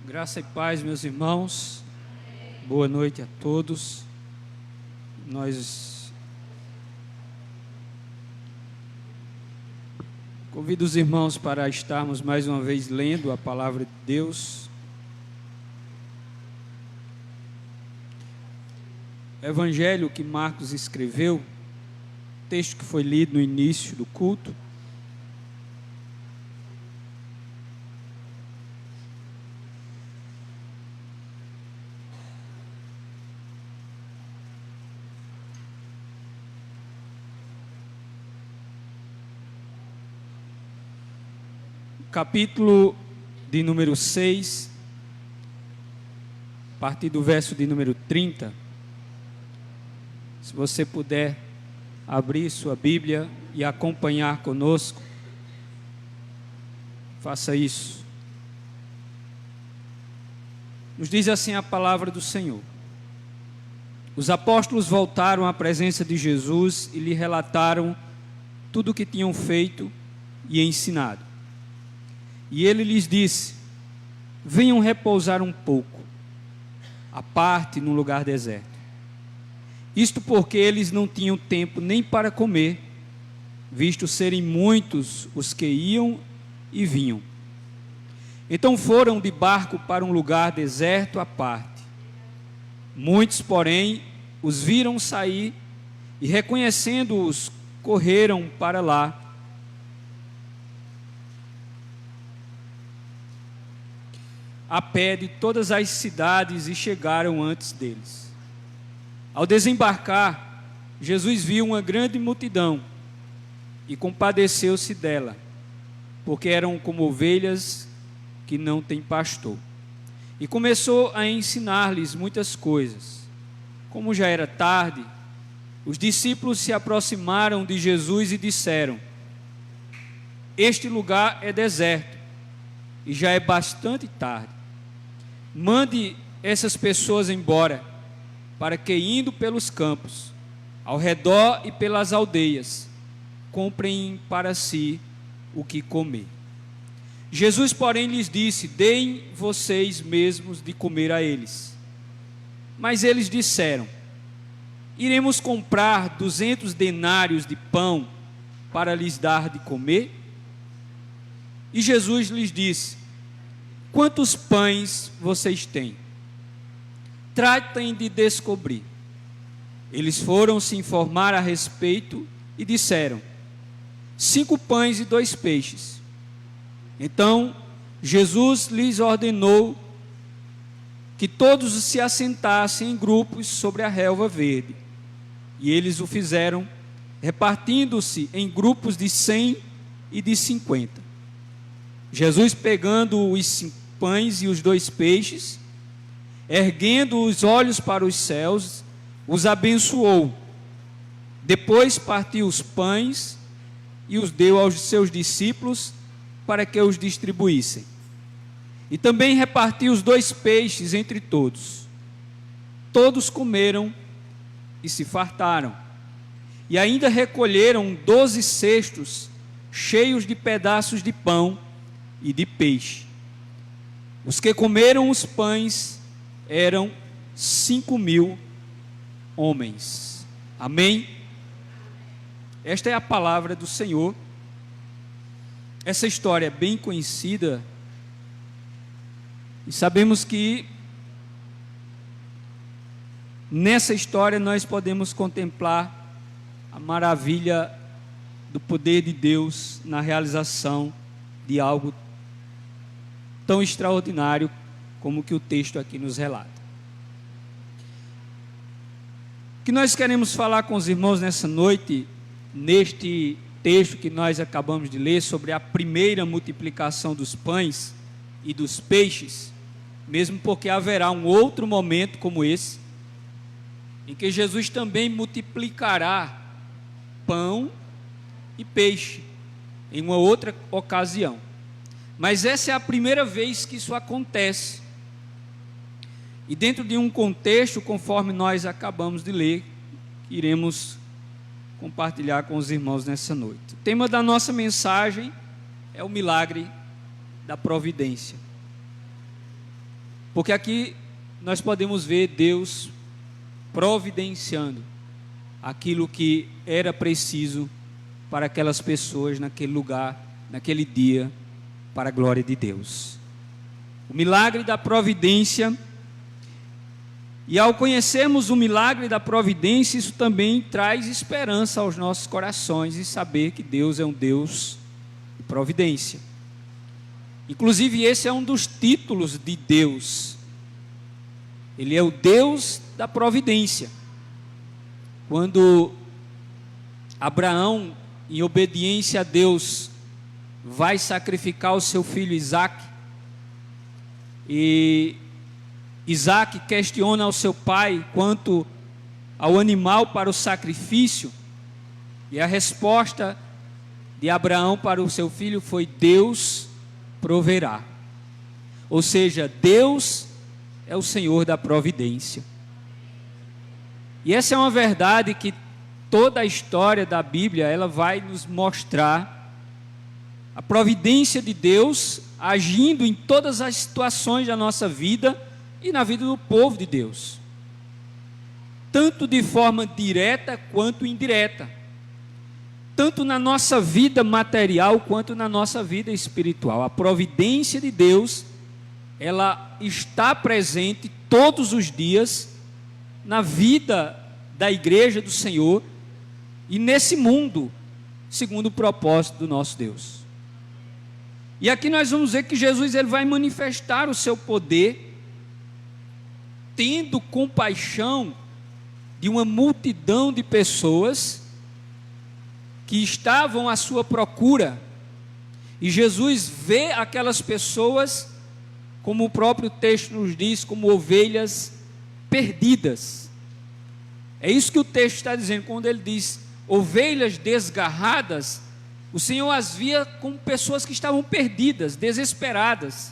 Graça e paz, meus irmãos. Boa noite a todos. Nós convido os irmãos para estarmos mais uma vez lendo a palavra de Deus. O evangelho que Marcos escreveu, texto que foi lido no início do culto, capítulo de número 6, a partir do verso de número 30. Se você puder abrir sua Bíblia e acompanhar conosco, faça isso. Nos diz assim a palavra do Senhor: os apóstolos voltaram à presença de Jesus e lhe relataram tudo o que tinham feito e ensinado. E ele lhes disse: venham repousar um pouco, à parte num lugar deserto. Isto porque eles não tinham tempo nem para comer, visto serem muitos os que iam e vinham. Então foram de barco para um lugar deserto à parte. Muitos, porém, os viram sair e, reconhecendo-os, correram para lá, a pé de todas as cidades, e chegaram antes deles. Ao desembarcar, Jesus viu uma grande multidão e compadeceu-se dela, porque eram como ovelhas que não têm pastor. E começou a ensinar-lhes muitas coisas. Como já era tarde, os discípulos se aproximaram de Jesus e disseram: este lugar é deserto e já é bastante tarde. Mande essas pessoas embora, para que, indo pelos campos, ao redor e pelas aldeias, comprem para si o que comer. Jesus, porém, lhes disse: deem vocês mesmos de comer a eles. Mas eles disseram: iremos comprar 200 denários de pão para lhes dar de comer? E Jesus lhes disse: quantos pães vocês têm? Tratem de descobrir. Eles foram se informar a respeito e disseram: 5 pães e 2 peixes. Então Jesus lhes ordenou que todos se assentassem em grupos sobre a relva verde. E eles o fizeram, repartindo-se em grupos de 100 e de 50. Jesus, pegando os 5 pães e os 2 peixes, erguendo os olhos para os céus, os abençoou. Depois partiu os pães e os deu aos seus discípulos para que os distribuíssem. E também repartiu os 2 peixes entre todos. Todos comeram e se fartaram. E ainda recolheram 12 cestos cheios de pedaços de pão e de peixe. Os que comeram os pães eram 5.000 homens. Amém? Esta é a palavra do Senhor. Essa história é bem conhecida e sabemos que nessa história nós podemos contemplar a maravilha do poder de Deus na realização de algo tão extraordinário como que o texto aqui nos relata. O que nós queremos falar com os irmãos nessa noite, neste texto que nós acabamos de ler, sobre a primeira multiplicação dos pães e dos peixes, mesmo porque haverá um outro momento como esse, em que Jesus também multiplicará pão e peixe, em uma outra ocasião. Mas essa é a primeira vez que isso acontece. E dentro de um contexto, conforme nós acabamos de ler, iremos compartilhar com os irmãos nessa noite. O tema da nossa mensagem é o milagre da providência. Porque aqui nós podemos ver Deus providenciando aquilo que era preciso para aquelas pessoas naquele lugar, naquele dia, para a glória de Deus. O milagre da providência. E ao conhecermos o milagre da providência, isso também traz esperança aos nossos corações e saber que Deus é um Deus de providência. Inclusive, esse é um dos títulos de Deus. Ele é o Deus da providência. Quando Abraão, em obediência a Deus, vai sacrificar o seu filho Isaque, e Isaque questiona ao seu pai quanto ao animal para o sacrifício, e a resposta de Abraão para o seu filho foi: Deus proverá. Ou seja, Deus é o Senhor da providência. E essa é uma verdade que toda a história da Bíblia, ela vai nos mostrar a providência de Deus agindo em todas as situações da nossa vida e na vida do povo de Deus, tanto de forma direta quanto indireta, tanto na nossa vida material quanto na nossa vida espiritual. A providência de Deus, ela está presente todos os dias na vida da igreja do Senhor e nesse mundo, segundo o propósito do nosso Deus. E aqui nós vamos ver que Jesus, ele vai manifestar o seu poder, tendo compaixão de uma multidão de pessoas que estavam à sua procura. E Jesus vê aquelas pessoas, como o próprio texto nos diz, como ovelhas perdidas. É isso que o texto está dizendo, quando ele diz ovelhas desgarradas. O Senhor as via como pessoas que estavam perdidas, desesperadas.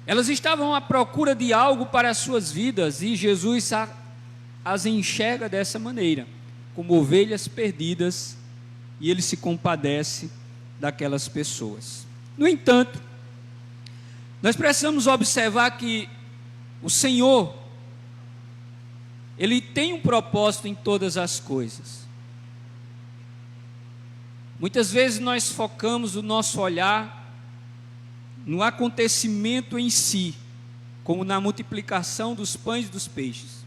Elas estavam à procura de algo para as suas vidas, e Jesus as enxerga dessa maneira, como ovelhas perdidas, e ele se compadece daquelas pessoas. No entanto, nós precisamos observar que o Senhor, ele tem um propósito em todas as coisas. Muitas vezes nós focamos o nosso olhar no acontecimento em si, como na multiplicação dos pães e dos peixes.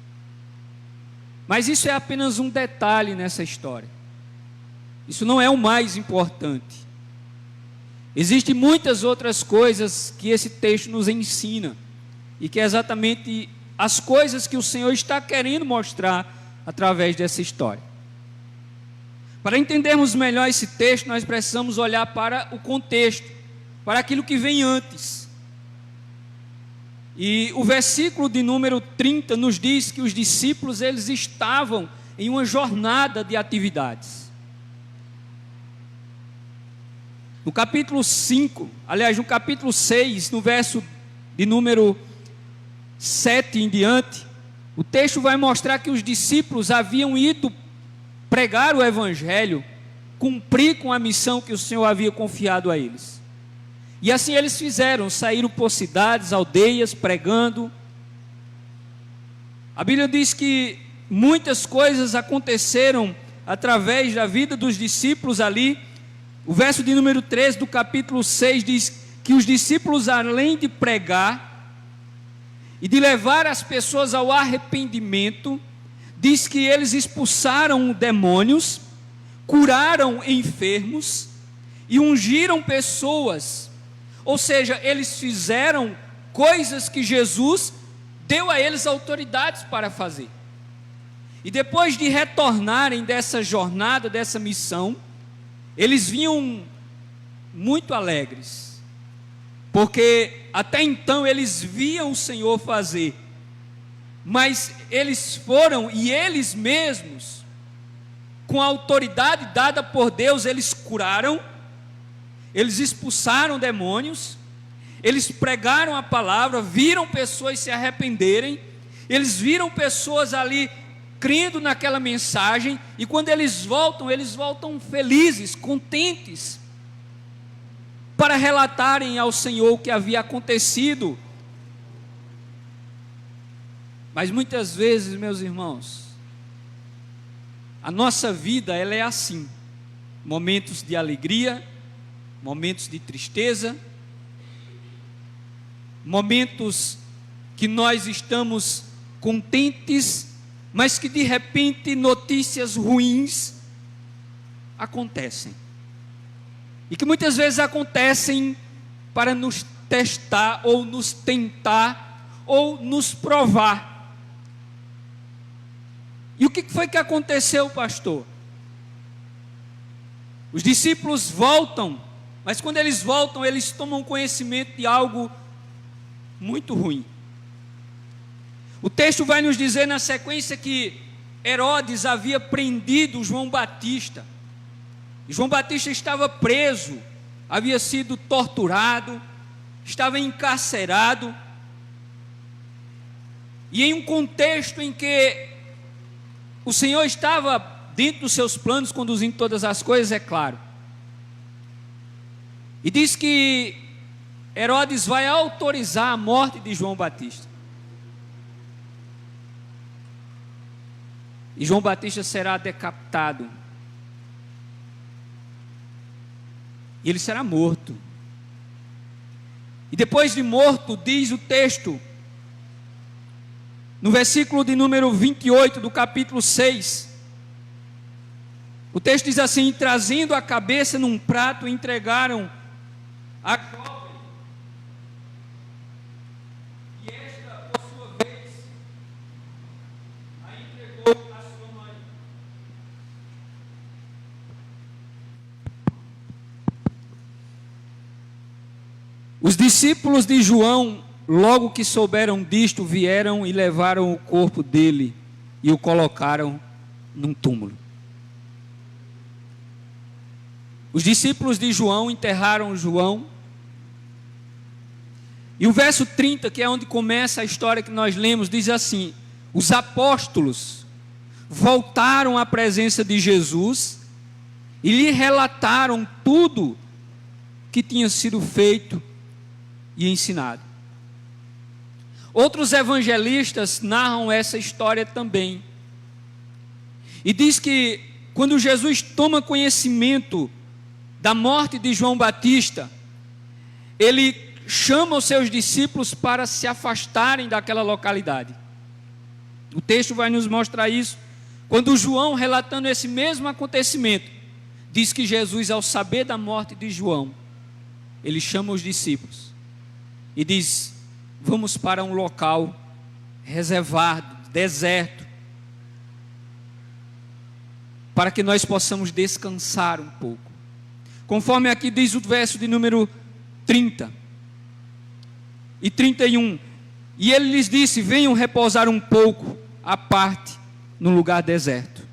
Mas isso é apenas um detalhe nessa história. Isso não é o mais importante. Existem muitas outras coisas que esse texto nos ensina, e que é exatamente as coisas que o Senhor está querendo mostrar através dessa história. Para entendermos melhor esse texto, nós precisamos olhar para o contexto, para aquilo que vem antes. E o versículo de número 30 nos diz que os discípulos, eles estavam em uma jornada de atividades. No capítulo 5, aliás, no capítulo 6, no verso de número 7 em diante, o texto vai mostrar que os discípulos haviam ido pregar o evangelho, cumprir com a missão que o Senhor havia confiado a eles. E assim eles fizeram, saíram por cidades, aldeias, pregando. A Bíblia diz que muitas coisas aconteceram através da vida dos discípulos ali. O verso de número 13 do capítulo 6 diz que os discípulos, além de pregar e de levar as pessoas ao arrependimento, diz que eles expulsaram demônios, curaram enfermos e ungiram pessoas. Ou seja, eles fizeram coisas que Jesus deu a eles autoridades para fazer. E depois de retornarem dessa jornada, dessa missão, eles vinham muito alegres, porque até então eles viam o Senhor fazer, mas eles foram e eles mesmos, com a autoridade dada por Deus, eles curaram, eles expulsaram demônios, eles pregaram a palavra, viram pessoas se arrependerem, eles viram pessoas ali crendo naquela mensagem, e quando eles voltam felizes, contentes, para relatarem ao Senhor o que havia acontecido Mas muitas vezes, meus irmãos, a nossa vida ela é assim: momentos de alegria, momentos de tristeza, momentos que nós estamos contentes, mas que de repente notícias ruins acontecem. E que muitas vezes acontecem para nos testar, ou nos tentar, ou nos provar. E o que foi que aconteceu, pastor? Os discípulos voltam, mas quando eles voltam, eles tomam conhecimento de algo muito ruim. O texto vai nos dizer na sequência que Herodes havia prendido João Batista. E João Batista estava preso, havia sido torturado, estava encarcerado. E em um contexto em que o Senhor estava dentro dos seus planos, conduzindo todas as coisas, é claro. E diz que Herodes vai autorizar a morte de João Batista. E João Batista será decapitado. E ele será morto. E depois de morto, diz o texto, no versículo de número 28 do capítulo 6, o texto diz assim: trazendo a cabeça num prato, entregaram a jovem, e esta, por sua vez, a entregou a sua mãe. Os discípulos de João, logo que souberam disto, vieram e levaram o corpo dele e o colocaram num túmulo. Os discípulos de João enterraram João. E o verso 30, que é onde começa a história que nós lemos, diz assim: os apóstolos voltaram à presença de Jesus e lhe relataram tudo que tinha sido feito e ensinado. Outros evangelistas narram essa história também. E diz que quando Jesus toma conhecimento da morte de João Batista, ele chama os seus discípulos para se afastarem daquela localidade. O texto vai nos mostrar isso, quando João, relatando esse mesmo acontecimento, diz que Jesus, ao saber da morte de João, ele chama os discípulos e diz: vamos para um local reservado, deserto, para que nós possamos descansar um pouco. Conforme aqui diz o verso de número 30 e 31. E ele lhes disse: venham repousar um pouco à parte no lugar deserto.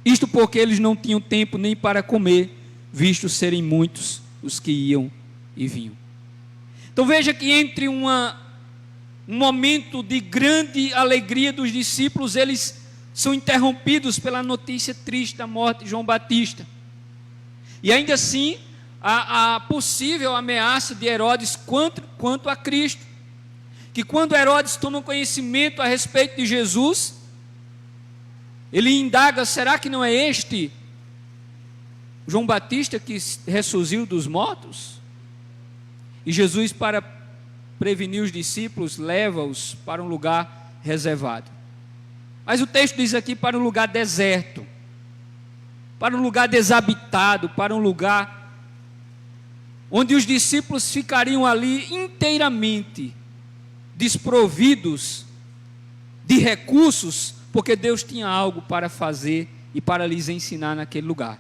Isto porque eles não tinham tempo nem para comer, visto serem muitos os que iam e vinham. Então veja que entre um momento de grande alegria dos discípulos, eles são interrompidos pela notícia triste da morte de João Batista. E ainda assim, a possível ameaça de Herodes quanto a Cristo. Que quando Herodes toma conhecimento a respeito de Jesus, ele indaga: será que não é este João Batista que ressurgiu dos mortos? E Jesus, para prevenir os discípulos, leva-os para um lugar reservado. Mas o texto diz aqui: para um lugar deserto, para um lugar desabitado, para um lugar onde os discípulos ficariam ali inteiramente desprovidos de recursos, porque Deus tinha algo para fazer e para lhes ensinar naquele lugar.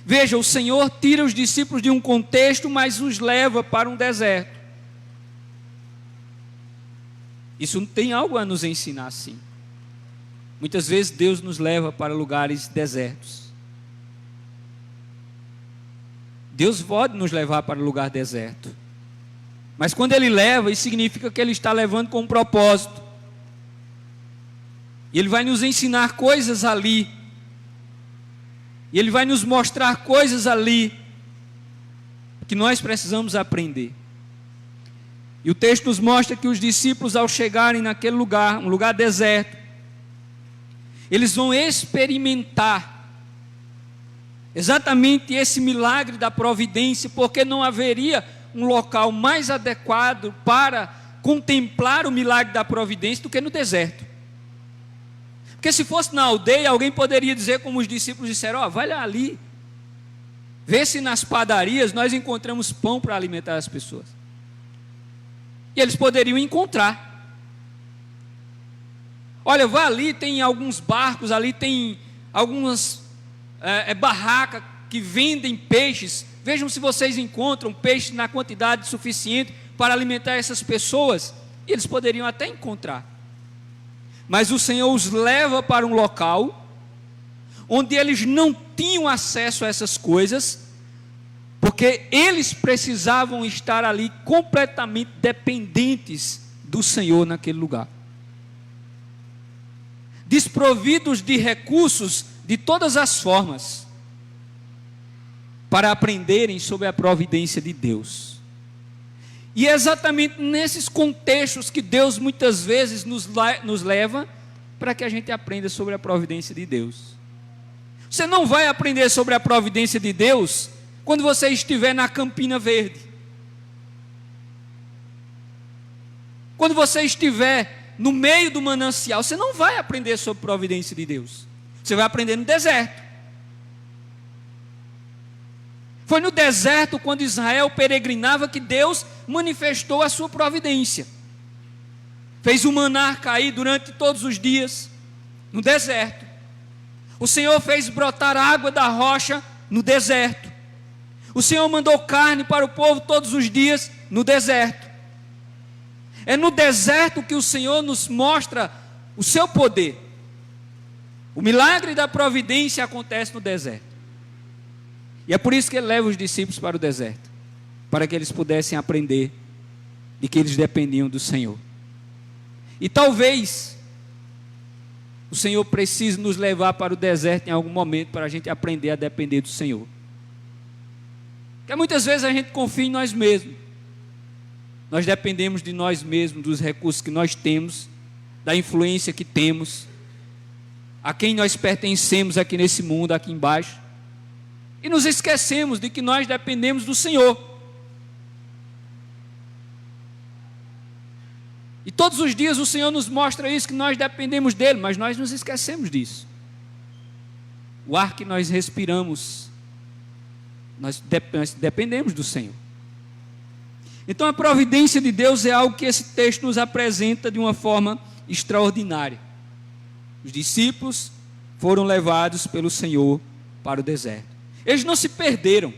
Veja, o Senhor tira os discípulos de um contexto, mas os leva para um deserto. Isso tem algo a nos ensinar, sim. Muitas vezes Deus nos leva para lugares desertos. Deus pode nos levar para um lugar deserto. Mas quando Ele leva, isso significa que Ele está levando com um propósito. E Ele vai nos ensinar coisas ali. E Ele vai nos mostrar coisas ali que nós precisamos aprender. E o texto nos mostra que os discípulos, ao chegarem naquele lugar, um lugar deserto, eles vão experimentar exatamente esse milagre da providência, porque não haveria um local mais adequado para contemplar o milagre da providência do que no deserto. Porque se fosse na aldeia, alguém poderia dizer, como os discípulos disseram: ó, vai lá ali, vê se nas padarias nós encontramos pão para alimentar as pessoas. E eles poderiam encontrar. Olha, vá ali, tem alguns barcos, ali tem algumas barracas que vendem peixes. Vejam se vocês encontram peixe na quantidade suficiente para alimentar essas pessoas. E eles poderiam até encontrar. Mas o Senhor os leva para um local onde eles não tinham acesso a essas coisas, porque eles precisavam estar ali completamente dependentes do Senhor naquele lugar, desprovidos de recursos de todas as formas, para aprenderem sobre a providência de Deus. E é exatamente nesses contextos que Deus muitas vezes nos leva para que a gente aprenda sobre a providência de Deus. Você não vai aprender sobre a providência de Deus quando você estiver na Campina Verde, quando você estiver no meio do manancial. Você não vai aprender sobre a providência de Deus, você vai aprender no deserto. Foi no deserto, quando Israel peregrinava, que Deus manifestou a sua providência. Fez o maná cair durante todos os dias no deserto. O Senhor fez brotar água da rocha no deserto. O Senhor mandou carne para o povo todos os dias no deserto. É no deserto que o Senhor nos mostra o seu poder. O milagre da providência acontece no deserto. E é por isso que ele leva os discípulos para o deserto, para que eles pudessem aprender de que eles dependiam do Senhor. E talvez o Senhor precise nos levar para o deserto em algum momento, para a gente aprender a depender do Senhor. Porque muitas vezes a gente confia em nós mesmos. Nós dependemos de nós mesmos, dos recursos que nós temos, da influência que temos, a quem nós pertencemos aqui nesse mundo, aqui embaixo. E nos esquecemos de que nós dependemos do Senhor. E todos os dias o Senhor nos mostra isso, que nós dependemos dEle, mas nós nos esquecemos disso. O ar que nós respiramos, nós dependemos do Senhor. Então a providência de Deus é algo que esse texto nos apresenta de uma forma extraordinária. Os discípulos foram levados pelo Senhor para o deserto. Eles não se perderam.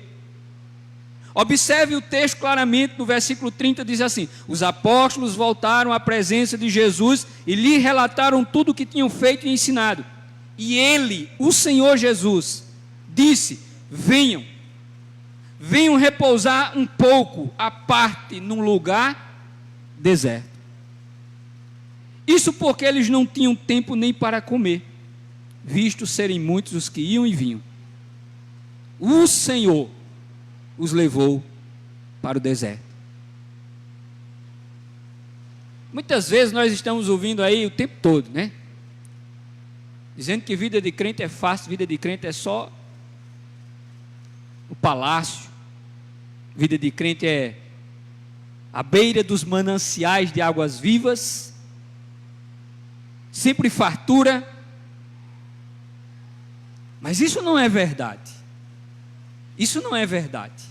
Observe o texto claramente, no versículo 30 diz assim: os apóstolos voltaram à presença de Jesus e lhe relataram tudo o que tinham feito e ensinado. E ele, o Senhor Jesus, disse: venham repousar um pouco à parte num lugar deserto. Isso porque eles não tinham tempo nem para comer, visto serem muitos os que iam e vinham. O Senhor os levou para o deserto. Muitas vezes nós estamos ouvindo aí o tempo todo, né? Dizendo que vida de crente é fácil, vida de crente é só o palácio, vida de crente é à beira dos mananciais de águas vivas, sempre fartura. Mas isso não é verdade. Isso não é verdade.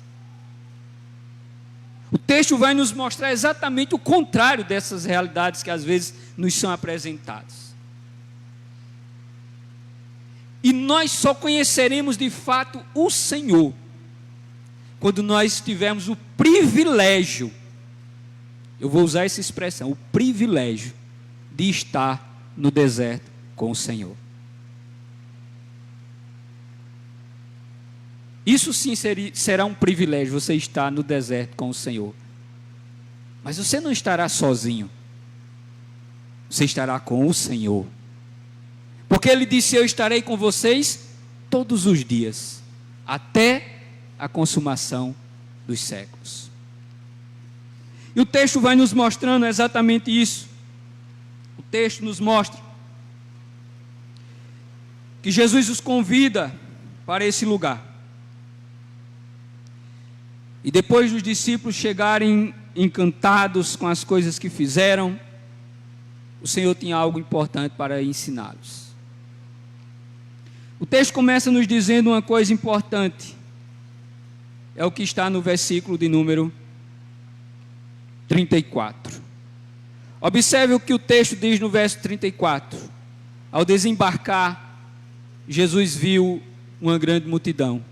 O texto vai nos mostrar exatamente o contrário dessas realidades que às vezes nos são apresentadas. E nós só conheceremos de fato o Senhor quando nós tivermos o privilégio, eu vou usar essa expressão, o privilégio de estar no deserto com o Senhor. Isso sim será um privilégio, você estar no deserto com o Senhor. Mas você não estará sozinho. Você estará com o Senhor. Porque Ele disse: eu estarei com vocês todos os dias, até a consumação dos séculos. E o texto vai nos mostrando exatamente isso. O texto nos mostra que Jesus os convida para esse lugar. E depois dos discípulos chegarem encantados com as coisas que fizeram, o Senhor tinha algo importante para ensiná-los. O texto começa nos dizendo uma coisa importante. É o que está no versículo de número 34. Observe o que o texto diz no verso 34. Ao desembarcar, Jesus viu uma grande multidão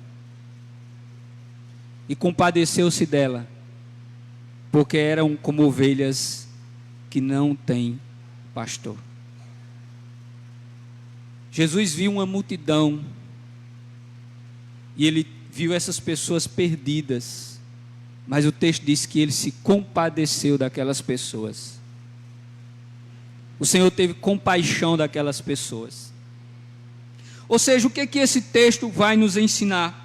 e compadeceu-se dela, porque eram como ovelhas que não têm pastor. Jesus viu uma multidão e ele viu essas pessoas perdidas, mas o texto diz que ele se compadeceu daquelas pessoas. O Senhor teve compaixão daquelas pessoas. Ou seja, o que esse texto vai nos ensinar?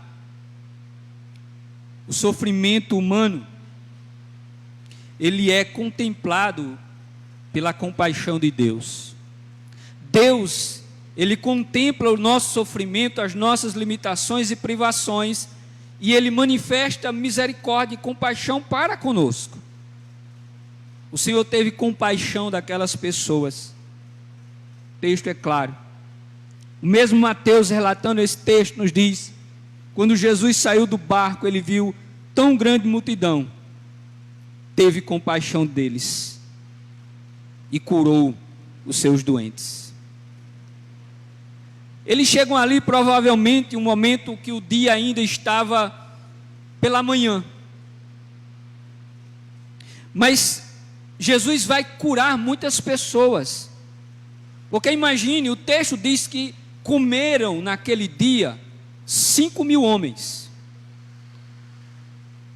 O sofrimento humano, ele é contemplado pela compaixão de Deus. Deus, ele contempla o nosso sofrimento, as nossas limitações e privações, e ele manifesta misericórdia e compaixão para conosco. O Senhor teve compaixão daquelas pessoas. O texto é claro. O mesmo Mateus, relatando esse texto, nos diz: quando Jesus saiu do barco, ele viu tão grande multidão, teve compaixão deles e curou os seus doentes. Eles chegam ali provavelmente um momento que o dia ainda estava pela manhã. Mas Jesus vai curar muitas pessoas. Porque imagine, o texto diz que comeram naquele dia 5.000 homens.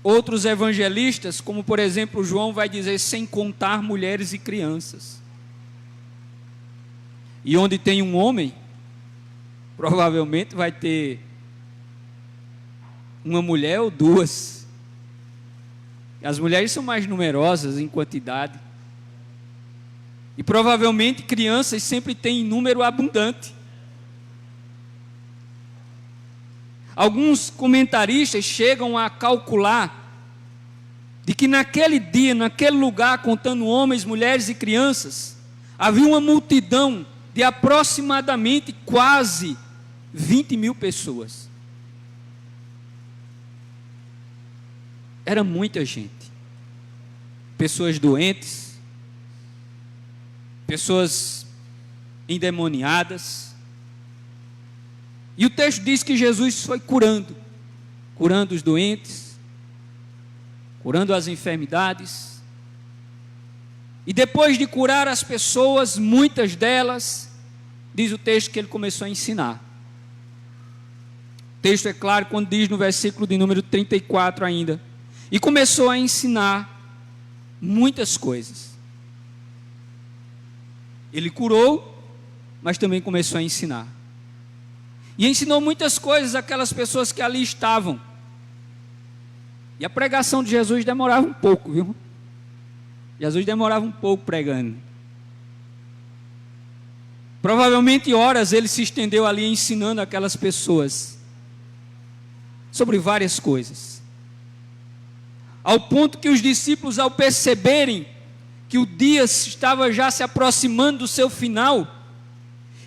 Outros evangelistas, como por exemplo João, vai dizer sem contar mulheres e crianças. E onde tem um homem, provavelmente vai ter uma mulher ou duas. As mulheres são mais numerosas em quantidade. E provavelmente crianças sempre têm em número abundante. Alguns comentaristas chegam a calcular de que naquele dia, naquele lugar, contando homens, mulheres e crianças, havia uma multidão de aproximadamente quase 20.000 pessoas. Era muita gente. Pessoas doentes, pessoas endemoniadas. E o texto diz que Jesus foi curando os doentes, curando as enfermidades. E depois de curar as pessoas, muitas delas, diz o texto que ele começou a ensinar. O texto é claro quando diz no versículo de número 34 ainda. E começou a ensinar muitas coisas. Ele curou, mas também começou a ensinar. E ensinou muitas coisas àquelas pessoas que ali estavam. E a pregação de Jesus demorava um pouco, viu? Jesus demorava um pouco pregando. Provavelmente horas ele se estendeu ali ensinando aquelas pessoas sobre várias coisas. Ao ponto que os discípulos, ao perceberem que o dia estava já se aproximando do seu final,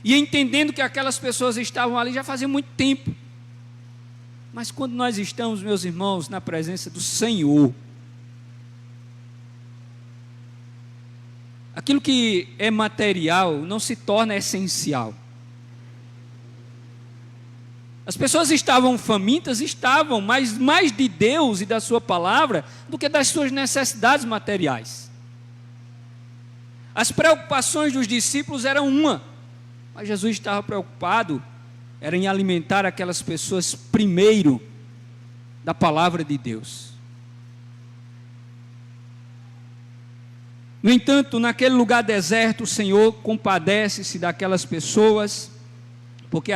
e entendendo que aquelas pessoas estavam ali já fazia muito tempo. Mas quando nós estamos, meus irmãos, na presença do Senhor, aquilo que é material não se torna essencial. As pessoas estavam famintas, estavam, mas mais de Deus e da sua palavra do que das suas necessidades materiais. As preocupações dos discípulos eram uma, mas Jesus estava preocupado, era em alimentar aquelas pessoas primeiro da palavra de Deus. No entanto, naquele lugar deserto, o Senhor compadece-se daquelas pessoas, porque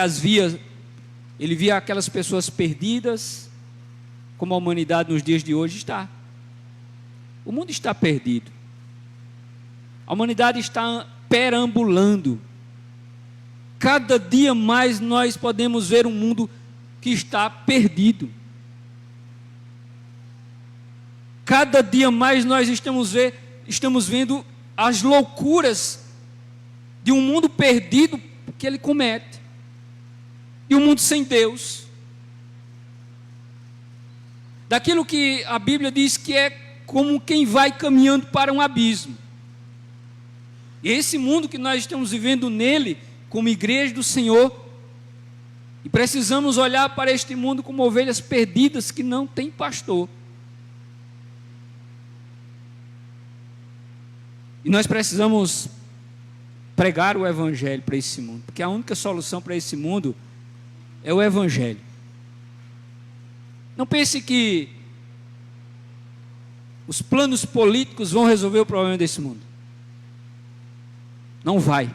ele via aquelas pessoas perdidas, como a humanidade nos dias de hoje está. O mundo está perdido. A humanidade está perambulando. Cada dia mais nós podemos ver um mundo que está perdido. Cada dia mais nós estamos vendo as loucuras de um mundo perdido que ele comete. E um mundo sem Deus. Daquilo que a Bíblia diz que é como quem vai caminhando para um abismo. E esse mundo que nós estamos vivendo nele, como igreja do Senhor, e precisamos olhar para este mundo como ovelhas perdidas que não têm pastor. E nós precisamos pregar o Evangelho para esse mundo, porque a única solução para esse mundo é o Evangelho. Não pense que os planos políticos vão resolver o problema desse mundo. Não vai.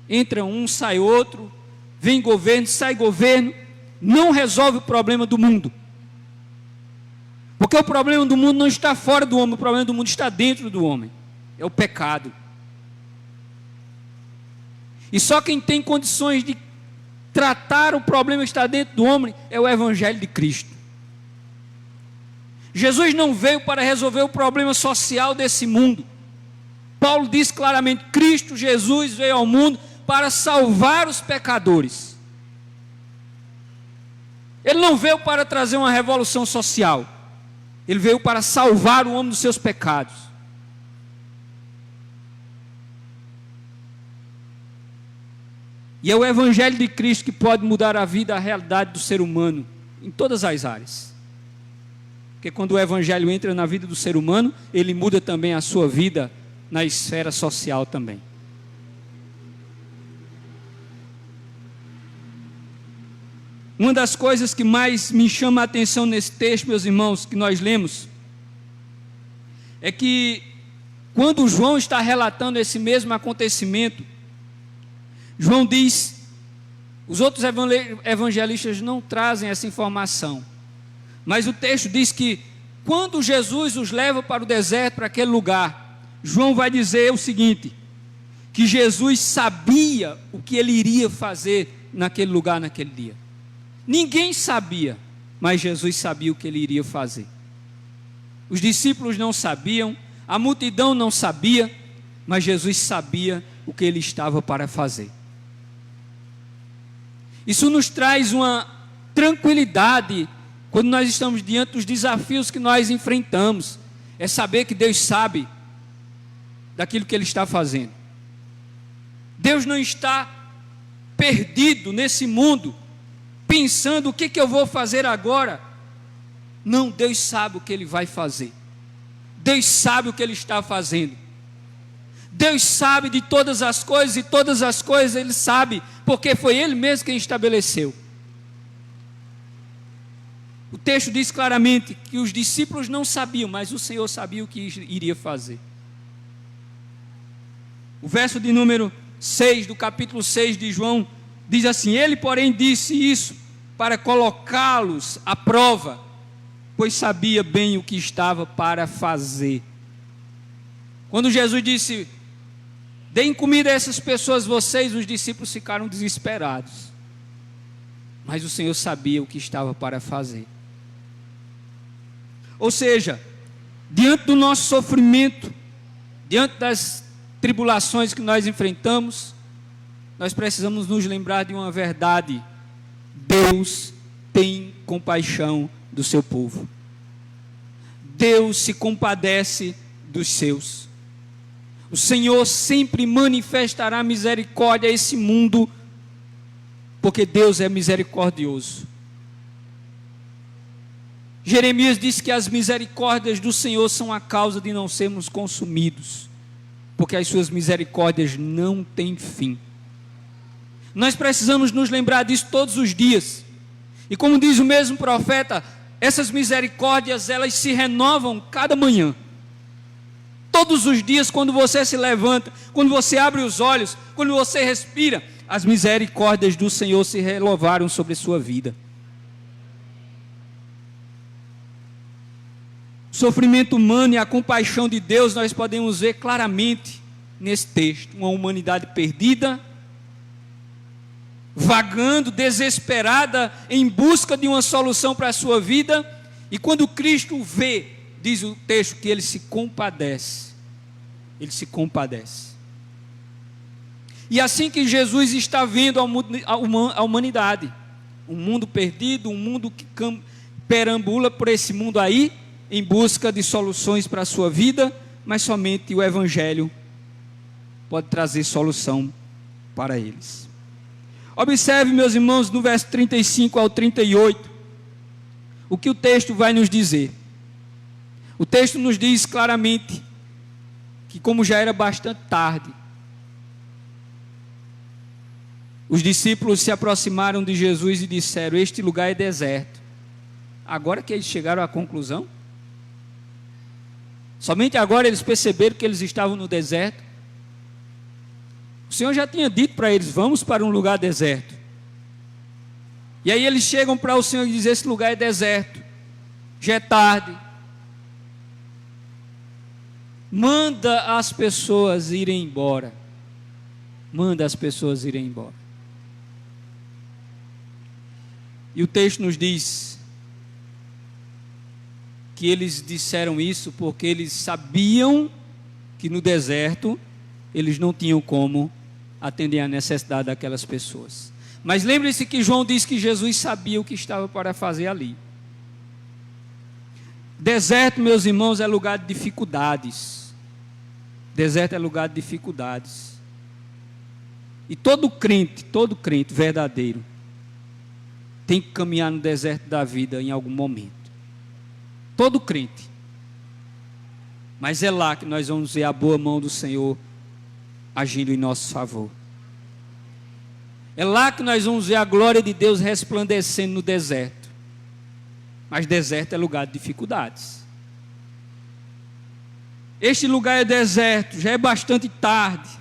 Entra um, sai outro, vem governo, sai governo, não resolve o problema do mundo. Porque o problema do mundo não está fora do homem, o problema do mundo está dentro do homem. É o pecado. E só quem tem condições de tratar o problema que está dentro do homem é o Evangelho de Cristo. Jesus não veio para resolver o problema social desse mundo. Paulo diz claramente: Cristo Jesus veio ao mundo para salvar os pecadores. Ele não veio para trazer uma revolução social. Ele veio para salvar o homem dos seus pecados. E é o Evangelho de Cristo que pode mudar a vida, a realidade do ser humano, em todas as áreas. Porque quando o Evangelho entra na vida do ser humano, ele muda também a sua vida na esfera social também. Uma das coisas que mais me chama a atenção nesse texto, meus irmãos, que nós lemos, é que quando João está relatando esse mesmo acontecimento, João diz, os outros evangelistas não trazem essa informação, mas o texto diz que quando Jesus os leva para o deserto, para aquele lugar, João vai dizer o seguinte, que Jesus sabia o que ele iria fazer naquele lugar, naquele dia. Ninguém sabia, mas Jesus sabia o que ele iria fazer. Os discípulos não sabiam, a multidão não sabia, mas Jesus sabia o que ele estava para fazer. Isso nos traz uma tranquilidade quando nós estamos diante dos desafios que nós enfrentamos. É saber que Deus sabe daquilo que ele está fazendo. Deus não está perdido nesse mundo, pensando o que eu vou fazer agora. Não, Deus sabe o que ele vai fazer. Deus sabe o que ele está fazendo. Deus sabe de todas as coisas, e todas as coisas ele sabe, porque foi ele mesmo quem estabeleceu. O texto diz claramente que os discípulos não sabiam, mas o Senhor sabia o que iria fazer. O verso de número 6 do capítulo 6 de João diz assim: ele porém disse isso para colocá-los à prova, pois sabia bem o que estava para fazer. Quando Jesus disse: deem comida a essas pessoas, os discípulos ficaram desesperados. Mas o Senhor sabia o que estava para fazer. Ou seja, diante do nosso sofrimento, diante das tribulações que nós enfrentamos, nós precisamos nos lembrar de uma verdade: Deus tem compaixão do seu povo. Deus se compadece dos seus. O Senhor sempre manifestará misericórdia a esse mundo, porque Deus é misericordioso. Jeremias disse que as misericórdias do Senhor são a causa de não sermos consumidos, porque as suas misericórdias não têm fim. Nós precisamos nos lembrar disso todos os dias. E como diz o mesmo profeta, essas misericórdias, elas se renovam cada manhã. Todos os dias, quando você se levanta, quando você abre os olhos, quando você respira, as misericórdias do Senhor se renovaram sobre a sua vida. O sofrimento humano e a compaixão de Deus, nós podemos ver claramente nesse texto. Uma humanidade perdida, vagando, desesperada, em busca de uma solução para a sua vida. E quando Cristo vê, diz o texto, que ele se compadece. Ele se compadece. E assim que Jesus está vendo a humanidade, um mundo perdido, um mundo que perambula por esse mundo aí, em busca de soluções para a sua vida, mas somente o Evangelho pode trazer solução para eles. Observe, meus irmãos, no verso 35 ao 38, o que o texto vai nos dizer. O texto nos diz claramente que, como já era bastante tarde, os discípulos se aproximaram de Jesus e disseram: este lugar é deserto. Agora que eles chegaram à conclusão, somente agora eles perceberam que eles estavam no deserto. O Senhor já tinha dito para eles: vamos para um lugar deserto. E aí eles chegam para o Senhor e dizem: esse lugar é deserto, já é tarde, manda as pessoas irem embora. Manda as pessoas irem embora. E o texto nos diz que eles disseram isso porque eles sabiam que no deserto eles não tinham como atender a necessidade daquelas pessoas. Mas lembre-se que João diz que Jesus sabia o que estava para fazer ali. Deserto, meus irmãos, é lugar de dificuldades. Deserto é lugar de dificuldades. E todo crente verdadeiro tem que caminhar no deserto da vida em algum momento. Todo crente. Mas é lá que nós vamos ver a boa mão do Senhor agindo em nosso favor. É lá que nós vamos ver a glória de Deus resplandecendo no deserto. Mas deserto é lugar de dificuldades. Este lugar é deserto, já é bastante tarde.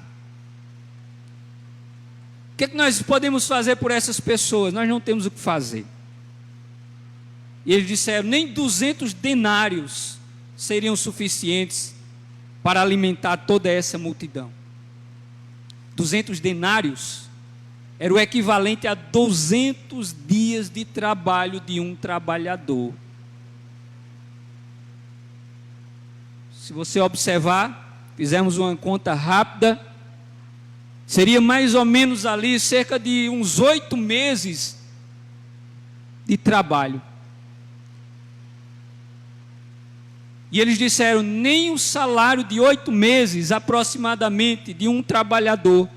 O que nós podemos fazer por essas pessoas? Nós não temos o que fazer. E eles disseram: nem 200 denários seriam suficientes para alimentar toda essa multidão. 200 denários era o equivalente a 200 dias de trabalho de um trabalhador. Se você observar, fizemos uma conta rápida, seria mais ou menos ali cerca de uns 8 meses de trabalho. E eles disseram: nem o salário de 8 meses aproximadamente de um trabalhador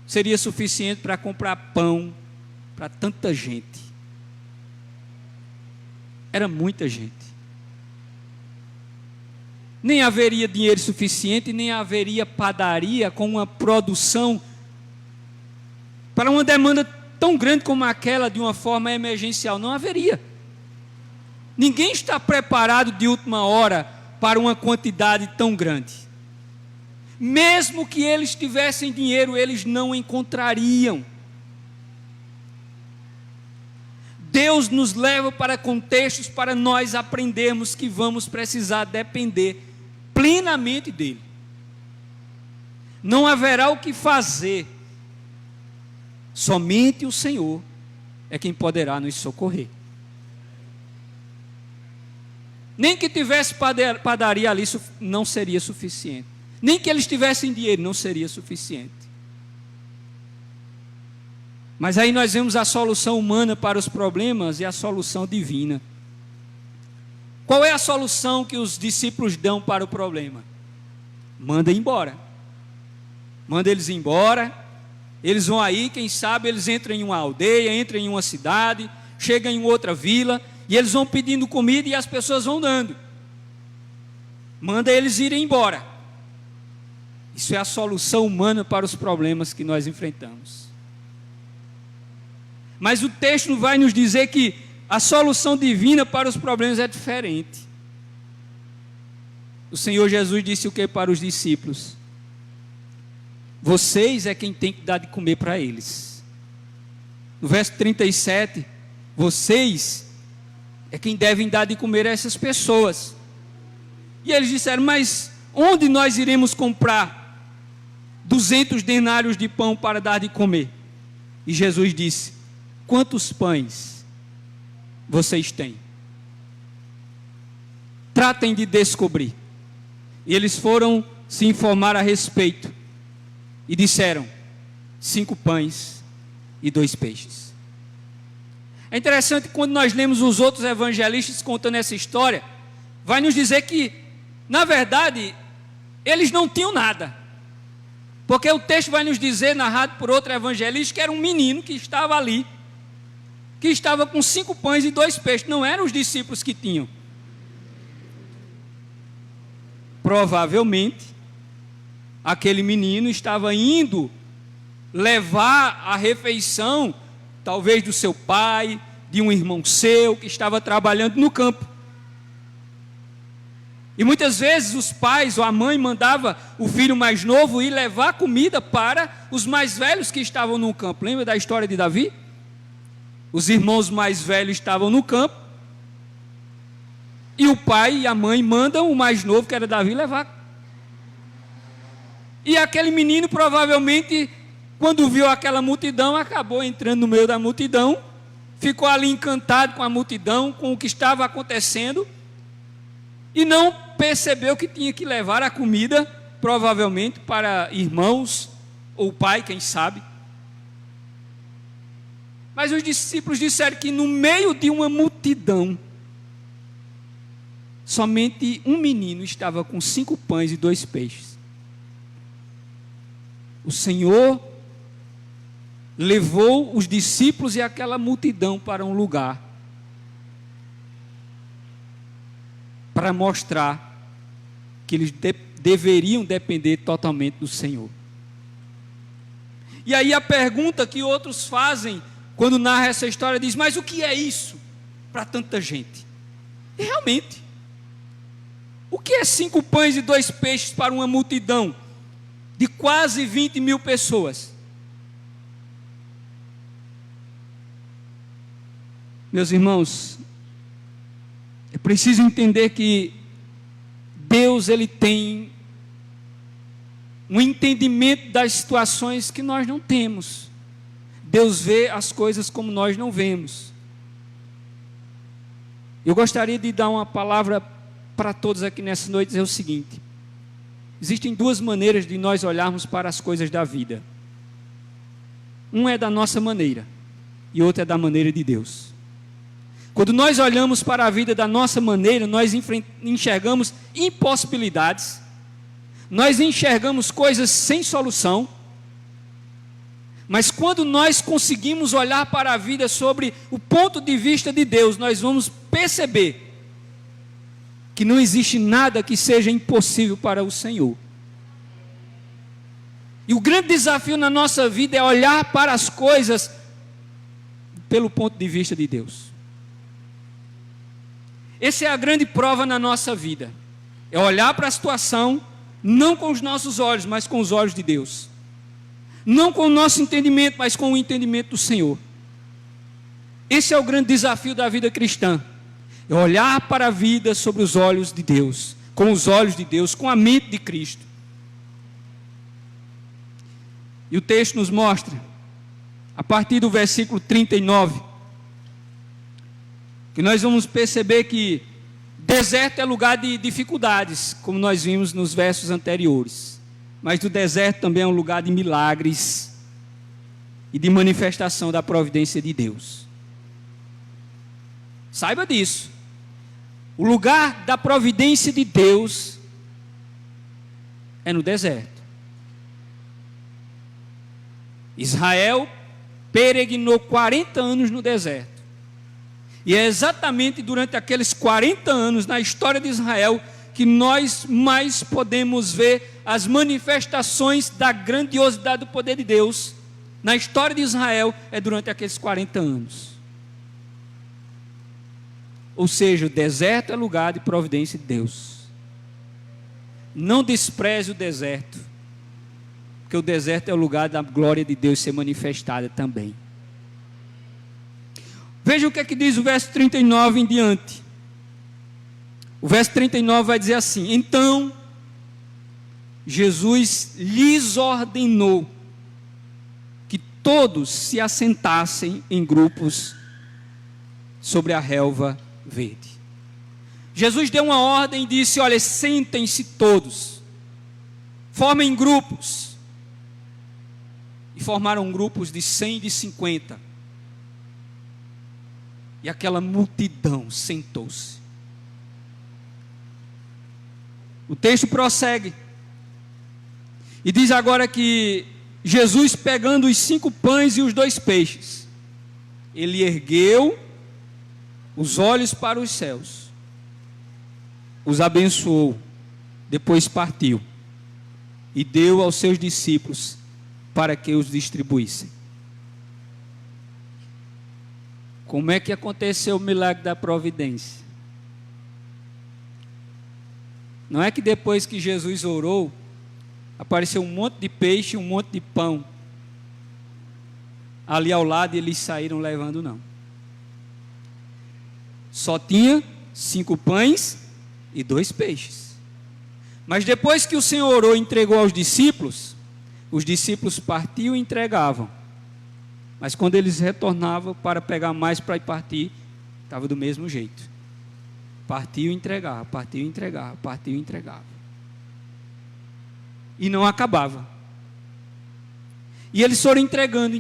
seria suficiente para comprar pão para tanta gente. Era muita gente. Nem haveria dinheiro suficiente, nem haveria padaria com uma produção para uma demanda tão grande como aquela de uma forma emergencial. Não haveria. Ninguém está preparado de última hora para uma quantidade tão grande. Mesmo que eles tivessem dinheiro, eles não encontrariam. Deus nos leva para contextos para nós aprendermos que vamos precisar depender plenamente dEle. Não haverá o que fazer. Somente o Senhor é quem poderá nos socorrer. Nem que tivesse padaria ali não seria suficiente. Nem que eles tivessem dinheiro não seria suficiente. Mas aí nós vemos a solução humana para os problemas e a solução divina. Qual é a solução que os discípulos dão para o problema? Manda embora. Manda eles embora. Eles vão aí, quem sabe eles entram em uma aldeia, entram em uma cidade, chegam em outra vila, e eles vão pedindo comida e as pessoas vão dando. Manda eles irem embora. Isso é a solução humana para os problemas que nós enfrentamos. Mas o texto vai nos dizer que a solução divina para os problemas é diferente. O Senhor Jesus disse o que para os discípulos? Vocês é quem tem que dar de comer para eles. No verso 37, vocês é quem devem dar de comer a essas pessoas. E eles disseram: mas onde nós iremos comprar 200 denários de pão para dar de comer? E Jesus disse: quantos pães vocês têm? Tratem de descobrir. E eles foram se informar a respeito e disseram: 5 pães e 2 peixes. É interessante quando nós lemos os outros evangelistas contando essa história, vai nos dizer que, na verdade, eles não tinham nada. Porque o texto vai nos dizer, narrado por outro evangelista, que era um menino que estava ali, que estava com 5 pães e 2 peixes. Não eram os discípulos que tinham. Provavelmente, aquele menino estava indo levar a refeição, talvez do seu pai, de um irmão seu, que estava trabalhando no campo. E muitas vezes os pais ou a mãe mandava o filho mais novo ir levar comida para os mais velhos que estavam no campo. Lembra da história de Davi? Os irmãos mais velhos estavam no campo, e o pai e a mãe mandam o mais novo, que era Davi, levar. E aquele menino provavelmente, quando viu aquela multidão, acabou entrando no meio da multidão, ficou ali encantado com a multidão, com o que estava acontecendo, e não percebeu que tinha que levar a comida, provavelmente para irmãos, ou pai, quem sabe. Mas os discípulos disseram que no meio de uma multidão, somente um menino estava com 5 pães e 2 peixes. O Senhor levou os discípulos e aquela multidão para um lugar para mostrar que eles deveriam depender totalmente do Senhor. E aí a pergunta que outros fazem quando narra essa história diz: mas o que é isso para tanta gente? E realmente, o que é 5 pães e 2 peixes para uma multidão de quase 20 mil pessoas? Meus irmãos, é preciso entender que Deus, Ele tem um entendimento das situações que nós não temos. Deus vê as coisas como nós não vemos. Eu gostaria de dar uma palavra para todos aqui nessa noite, dizer o seguinte: existem 2 maneiras de nós olharmos para as coisas da vida. Um é da nossa maneira, e outra é da maneira de Deus. Quando nós olhamos para a vida da nossa maneira, nós enxergamos impossibilidades, nós enxergamos coisas sem solução. Mas quando nós conseguimos olhar para a vida sobre o ponto de vista de Deus, nós vamos perceber que não existe nada que seja impossível para o Senhor. E o grande desafio na nossa vida é olhar para as coisas pelo ponto de vista de Deus. Essa é a grande prova na nossa vida. É olhar para a situação, não com os nossos olhos, mas com os olhos de Deus. Não com o nosso entendimento, mas com o entendimento do Senhor. Esse é o grande desafio da vida cristã. É olhar para a vida sobre os olhos de Deus, com os olhos de Deus, com a mente de Cristo. E o texto nos mostra, a partir do versículo 39, que nós vamos perceber que deserto é lugar de dificuldades, como nós vimos nos versos anteriores. Mas o deserto também é um lugar de milagres e de manifestação da providência de Deus. Saiba disso. O lugar da providência de Deus é no deserto. Israel peregrinou 40 anos no deserto. E é exatamente durante aqueles 40 anos na história de Israel que nós mais podemos ver as manifestações da grandiosidade do poder de Deus. Na história de Israel é durante aqueles 40 anos. Ou seja, o deserto é lugar de providência de Deus. Não despreze o deserto, porque o deserto é o lugar da glória de Deus ser manifestada também. Veja o que é que diz o verso 39 em diante. O verso 39 vai dizer assim: então Jesus lhes ordenou que todos se assentassem em grupos sobre a relva verde. Jesus deu uma ordem e disse: olha, sentem-se todos, formem grupos. E formaram grupos de 100 e de 50. E aquela multidão sentou-se. O texto prossegue e diz agora que Jesus, pegando os 5 pães e os 2 peixes, ele ergueu os olhos para os céus, os abençoou, depois partiu e deu aos seus discípulos para que os distribuíssem. Como é que aconteceu o milagre da providência? Não é que depois que Jesus orou, apareceu um monte de peixe, um monte de pão ali ao lado e eles saíram levando, não. Só tinha 5 pães e 2 peixes. Mas depois que o Senhor orou e entregou aos discípulos, os discípulos partiam e entregavam. Mas quando eles retornavam para pegar mais para ir partir, estava do mesmo jeito. Partiu e entregava, partiu e entregava, partiu e entregava. E não acabava. E eles foram entregando.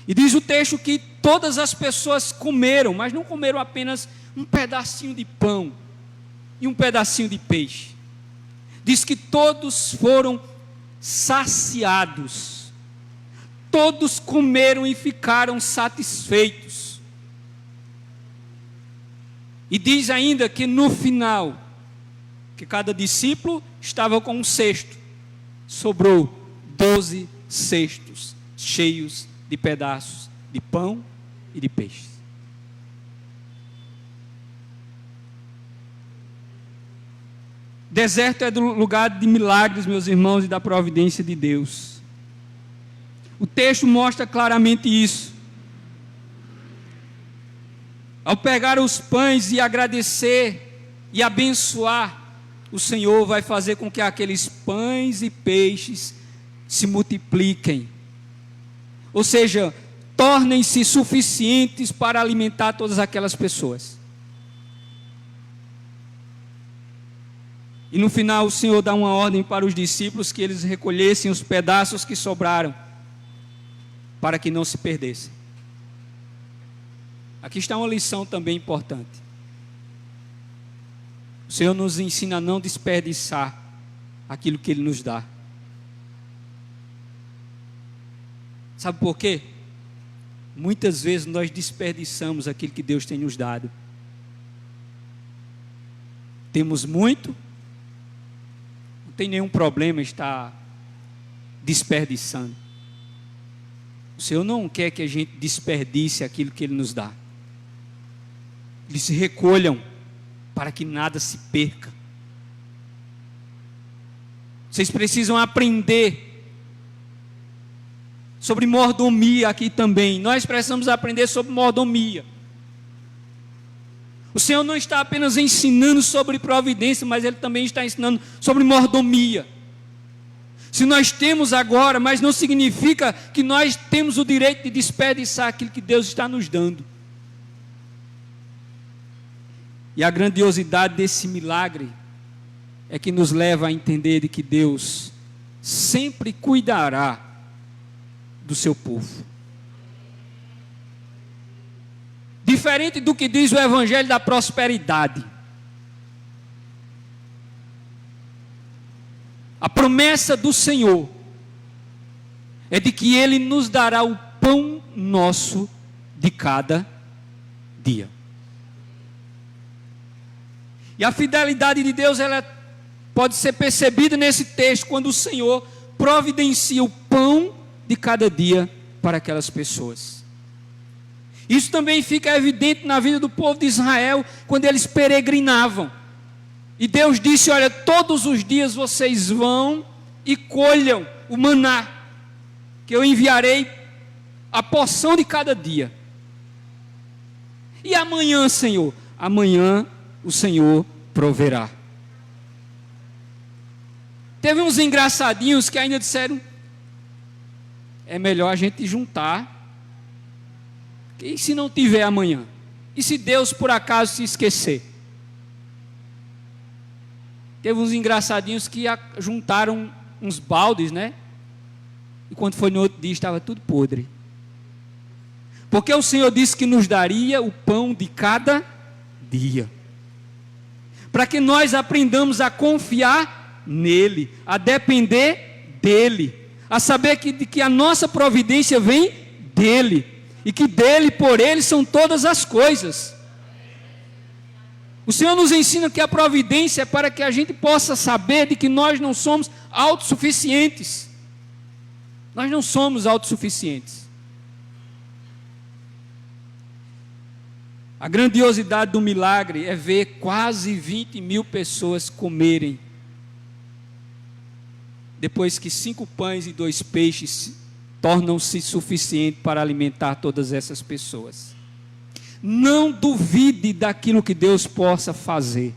E diz o texto que todas as pessoas comeram, mas não comeram apenas um pedacinho de pão e um pedacinho de peixe. Diz que todos foram saciados. Todos comeram e ficaram satisfeitos. E diz ainda que no final, que cada discípulo estava com um cesto. Sobrou 12 cestos cheios de pedaços de pão e de peixe. Deserto é do lugar de milagres, meus irmãos, e da providência de Deus. O texto mostra claramente isso. Ao pegar os pães e agradecer e abençoar, o Senhor vai fazer com que aqueles pães e peixes se multipliquem. Ou seja, tornem-se suficientes para alimentar todas aquelas pessoas. E no final o Senhor dá uma ordem para os discípulos que eles recolhessem os pedaços que sobraram, para que não se perdessem. Aqui está uma lição também importante. O Senhor nos ensina a não desperdiçar aquilo que Ele nos dá. Sabe por quê? Muitas vezes nós desperdiçamos aquilo que Deus tem nos dado. Temos muito, não tem nenhum problema estar desperdiçando. O Senhor não quer que a gente desperdice aquilo que Ele nos dá. Eles se recolham para que nada se perca. Vocês precisam aprender sobre mordomia aqui também. Nós precisamos aprender sobre mordomia. O Senhor não está apenas ensinando sobre providência, mas Ele também está ensinando sobre mordomia. Se nós temos agora, mas não significa que nós temos o direito de desperdiçar aquilo que Deus está nos dando. E a grandiosidade desse milagre é que nos leva a entender de que Deus sempre cuidará do seu povo. Diferente do que diz o Evangelho da prosperidade. A promessa do Senhor é de que Ele nos dará o pão nosso de cada dia. E a fidelidade de Deus, ela pode ser percebida nesse texto, quando o Senhor providencia o pão de cada dia para aquelas pessoas. Isso também fica evidente na vida do povo de Israel, quando eles peregrinavam. E Deus disse: olha, todos os dias vocês vão e colham o maná, que eu enviarei a porção de cada dia. E amanhã, Senhor? Amanhã o Senhor proverá. Teve uns engraçadinhos que ainda disseram: é melhor a gente juntar. E se não tiver amanhã? E se Deus por acaso se esquecer? Teve uns engraçadinhos que juntaram uns baldes, né? E quando foi no outro dia estava tudo podre. Porque o Senhor disse que nos daria o pão de cada dia. Para que nós aprendamos a confiar nele, a depender dele, a saber que a nossa providência vem dele, e que dele, por ele, são todas as coisas. O Senhor nos ensina que a providência é para que a gente possa saber de que nós não somos autossuficientes. Nós não somos autossuficientes. A grandiosidade do milagre é ver quase 20 mil pessoas comerem, depois que 5 pães e 2 peixes tornam-se suficientes para alimentar todas essas pessoas. Não duvide daquilo que Deus possa fazer.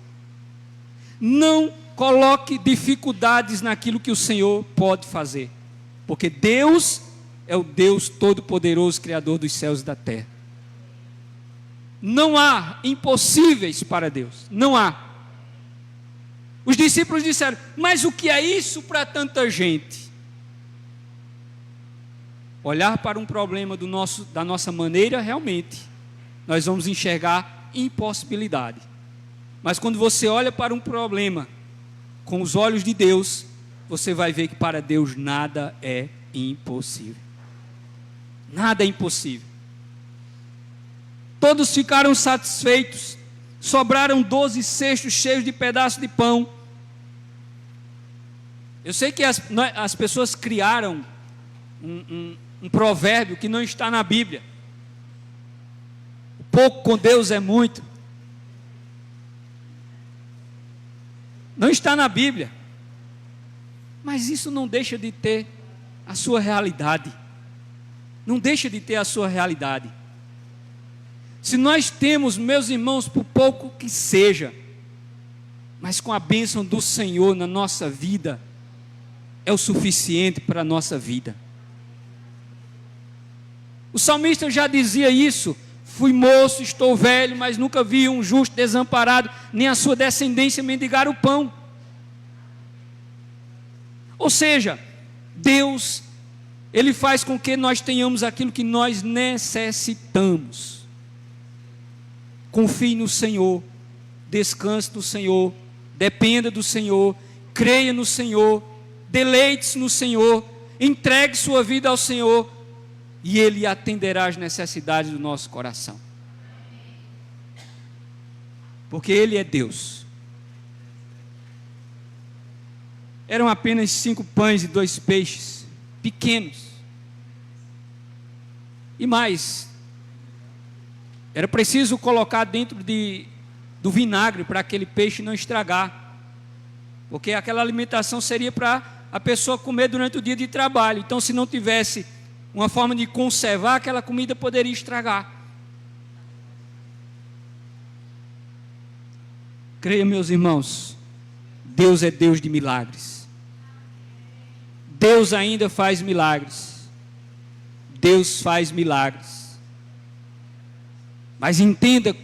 Não coloque dificuldades naquilo que o Senhor pode fazer, porque Deus é o Deus Todo-Poderoso, Criador dos céus e da terra. Não há impossíveis para Deus, não há. Os discípulos disseram: mas o que é isso para tanta gente? Olhar para um problema da nossa maneira, realmente, nós vamos enxergar impossibilidade. Mas quando você olha para um problema com os olhos de Deus, você vai ver que para Deus nada é impossível. Nada é impossível. Todos ficaram satisfeitos. Sobraram 12 cestos cheios de pedaços de pão. Eu sei que as pessoas criaram um provérbio que não está na Bíblia: pouco com Deus é muito. Não está na Bíblia, mas isso não deixa de ter a sua realidade. Não deixa de ter a sua realidade. Se nós temos, meus irmãos, por pouco que seja, mas com a bênção do Senhor na nossa vida, é o suficiente para a nossa vida. O salmista já dizia isso: fui moço, estou velho, mas nunca vi um justo desamparado, nem a sua descendência mendigar o pão. Ou seja, Deus, Ele faz com que nós tenhamos aquilo que nós necessitamos. Confie no Senhor, descanse no Senhor, dependa do Senhor, creia no Senhor, deleite-se no Senhor, entregue sua vida ao Senhor, e Ele atenderá às necessidades do nosso coração. Porque Ele é Deus. Eram apenas 5 pães e 2 peixes, pequenos. E mais, era preciso colocar dentro do vinagre para aquele peixe não estragar, porque aquela alimentação seria para a pessoa comer durante o dia de trabalho. Então, se não tivesse uma forma de conservar, aquela comida poderia estragar. Creia, meus irmãos, Deus é Deus de milagres. Deus ainda faz milagres. Deus faz milagres. Mas entenda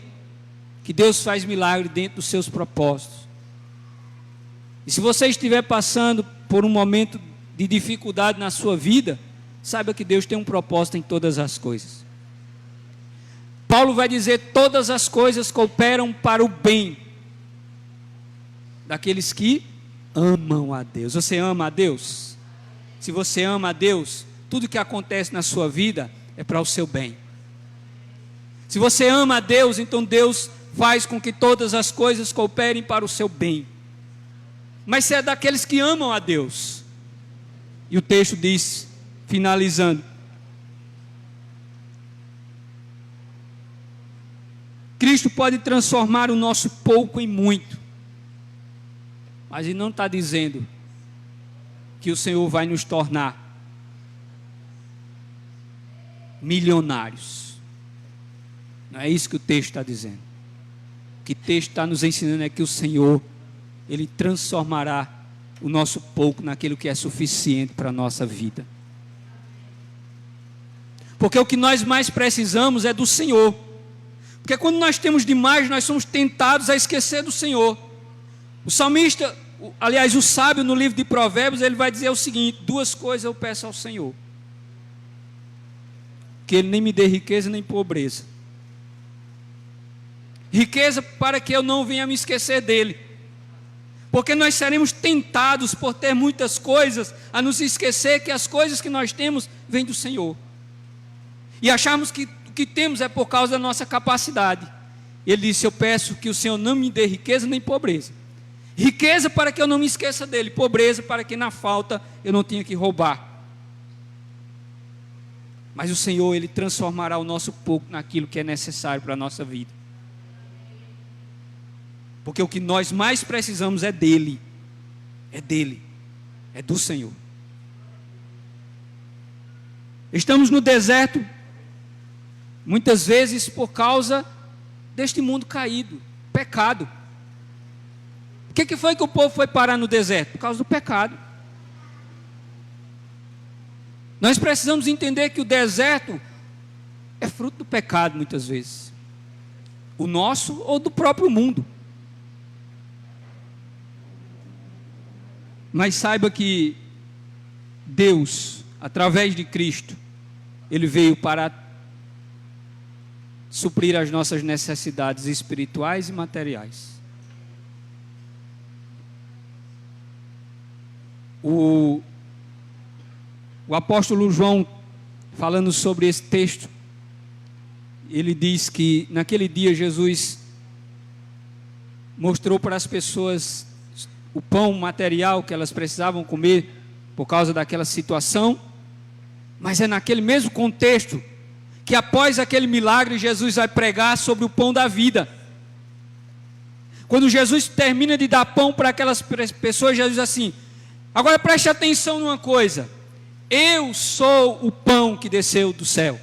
que Deus faz milagre dentro dos seus propósitos. E se você estiver passando por um momento de dificuldade na sua vida, saiba que Deus tem um propósito em todas as coisas. Paulo vai dizer: todas as coisas cooperam para o bem daqueles que amam a Deus. Você ama a Deus? Se você ama a Deus, tudo que acontece na sua vida é para o seu bem. Se você ama a Deus, então Deus faz com que todas as coisas cooperem para o seu bem. Mas se é daqueles que amam a Deus, e o texto diz, finalizando: Cristo pode transformar o nosso pouco em muito. Mas Ele não está dizendo que o Senhor vai nos tornar milionários. Não é isso que o texto está dizendo. O que o texto está nos ensinando é que o Senhor, Ele transformará o nosso pouco naquilo que é suficiente para a nossa vida. Porque o que nós mais precisamos é do Senhor. Porque quando nós temos demais, nós somos tentados a esquecer do Senhor. O salmista, aliás, o sábio no livro de Provérbios, ele vai dizer o seguinte: duas coisas eu peço ao Senhor: que Ele nem me dê riqueza nem pobreza. Riqueza para que eu não venha me esquecer dEle. Porque nós seremos tentados por ter muitas coisas a nos esquecer que as coisas que nós temos vêm do Senhor. E acharmos que o que temos é por causa da nossa capacidade. Ele disse: eu peço que o Senhor não me dê riqueza nem pobreza. Riqueza para que eu não me esqueça dele, pobreza para que na falta eu não tenha que roubar. Mas o Senhor, Ele transformará o nosso pouco naquilo que é necessário para a nossa vida. Porque o que nós mais precisamos é dele, é do Senhor. Estamos no deserto, muitas vezes por causa deste mundo caído, pecado. O que foi que o povo foi parar no deserto? Por causa do pecado. Nós precisamos entender que o deserto é fruto do pecado muitas vezes. O nosso ou do próprio mundo. Mas saiba que Deus, através de Cristo, Ele veio para suprir as nossas necessidades espirituais e materiais. O apóstolo João, falando sobre esse texto, ele diz que naquele dia Jesus mostrou para as pessoas o pão material que elas precisavam comer por causa daquela situação, mas é naquele mesmo contexto que após aquele milagre Jesus vai pregar sobre o pão da vida. Quando Jesus termina de dar pão para aquelas pessoas, Jesus diz assim: agora preste atenção numa coisa, eu sou o pão que desceu do céu.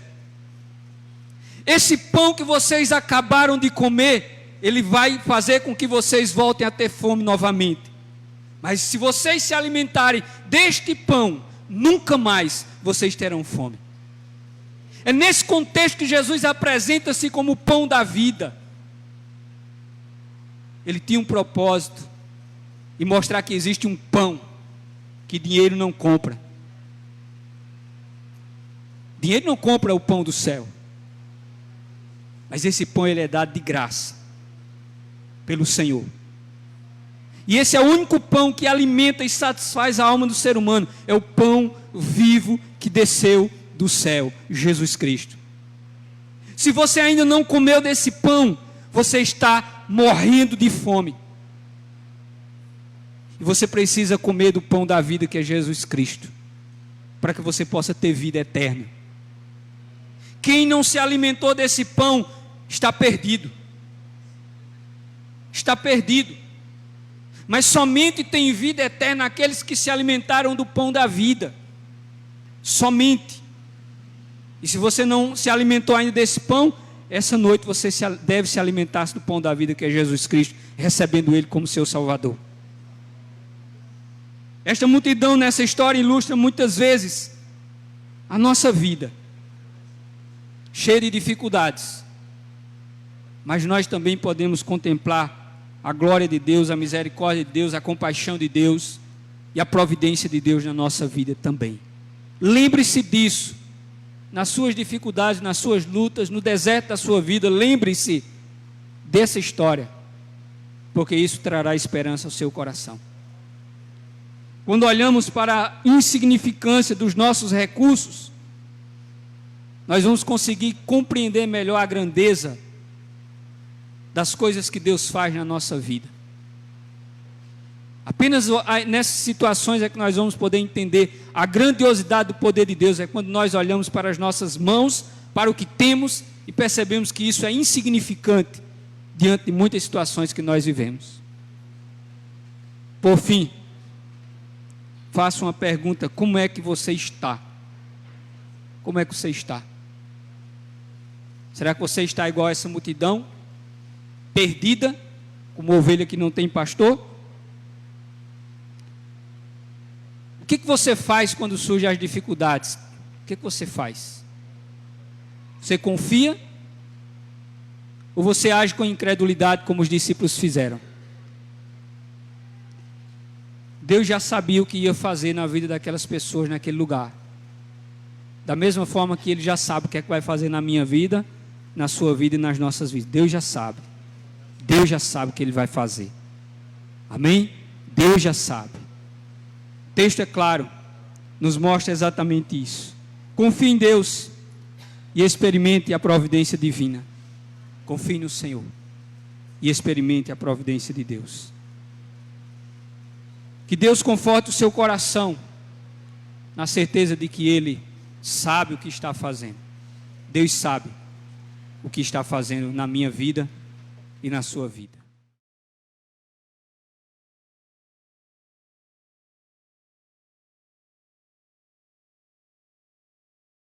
Esse pão que vocês acabaram de comer, ele vai fazer com que vocês voltem a ter fome novamente. Mas se vocês se alimentarem deste pão, nunca mais vocês terão fome. É nesse contexto que Jesus apresenta-se como o pão da vida. Ele tinha um propósito, e mostrar que existe um pão que dinheiro não compra. Dinheiro não compra o pão do céu. Mas esse pão ele é dado de graça pelo Senhor. E esse é o único pão que alimenta e satisfaz a alma do ser humano. É o pão vivo que desceu do céu, Jesus Cristo. Se você ainda não comeu desse pão, você está morrendo de fome. E você precisa comer do pão da vida que é Jesus Cristo, para que você possa ter vida eterna. Quem não se alimentou desse pão está perdido. Está perdido. Mas somente tem vida eterna aqueles que se alimentaram do pão da vida. Somente. E se você não se alimentou ainda desse pão, essa noite você deve se alimentar do pão da vida que é Jesus Cristo, recebendo Ele como seu Salvador. Esta multidão nessa história ilustra muitas vezes a nossa vida, cheia de dificuldades. Mas nós também podemos contemplar a glória de Deus, a misericórdia de Deus, a compaixão de Deus e a providência de Deus na nossa vida também. Lembre-se disso, nas suas dificuldades, nas suas lutas, no deserto da sua vida. Lembre-se dessa história, porque isso trará esperança ao seu coração. Quando olhamos para a insignificância dos nossos recursos, nós vamos conseguir compreender melhor a grandeza das coisas que Deus faz na nossa vida. Apenas nessas situações é que nós vamos poder entender a grandiosidade do poder de Deus. É quando nós olhamos para as nossas mãos, para o que temos, e percebemos que isso é insignificante diante de muitas situações que nós vivemos. Por fim, faço uma pergunta: como é que você está? Como é que você está? Será que você está igual a essa multidão, perdida, como ovelha que não tem pastor? O que você faz quando surgem as dificuldades? O que você faz? Você confia? Ou você age com incredulidade como os discípulos fizeram? Deus já sabia o que ia fazer na vida daquelas pessoas naquele lugar. Da mesma forma que Ele já sabe o que é que vai fazer na minha vida, na sua vida e nas nossas vidas. Deus já sabe. Deus já sabe o que Ele vai fazer. Amém? Deus já sabe. O texto é claro, nos mostra exatamente isso. Confie em Deus e experimente a providência divina. Confie no Senhor e experimente a providência de Deus. Que Deus conforte o seu coração na certeza de que Ele sabe o que está fazendo. Deus sabe o que está fazendo na minha vida e na sua vida.